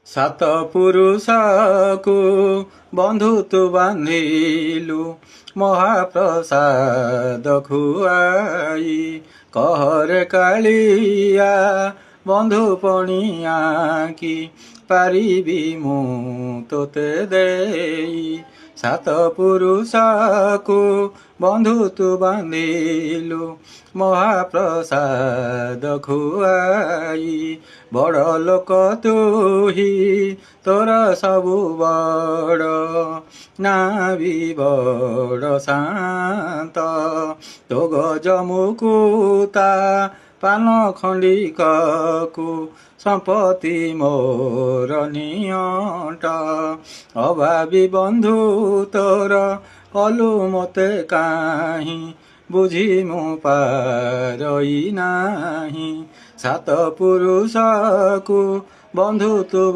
ସାତ ପୁରୁଷକୁ ବନ୍ଧୁ ତୁ ବାନ୍ଧିଲୁ ମହାପ୍ରସାଦ ଖୁଆଇ। କହରେ କାଳିଆ ବନ୍ଧୁ ପଣିଆ କି ପାରିବି ମୁଁ ତୋତେ ଦେଇ। ସାତ ପୁରୁଷକୁ ବନ୍ଧୁ ତୁ ବାନ୍ଧିଲୁ ମହାପ୍ରସାଦ ଖୁଆଇ। ବଡ଼ ଲୋକ ତୁହି ତୋର ସବୁ ବଡ଼ ନା ବି ବଡ଼ ଶାନ୍ତ। ତୋ ଗଜମୁକୁତା ପାନ ଖଣ୍ଡିକକୁ ସମ୍ପତ୍ତି ମୋର ନିଅଣ୍ଟ। ଅଭାବୀ ବନ୍ଧୁ ତୋର କଲୁ ମୋତେ କାହିଁ ବୁଝି ମୁଁ ପାରଇ ନାହିଁ। ସାତ ପୁରୁଷକୁ ବନ୍ଧୁ ତୁ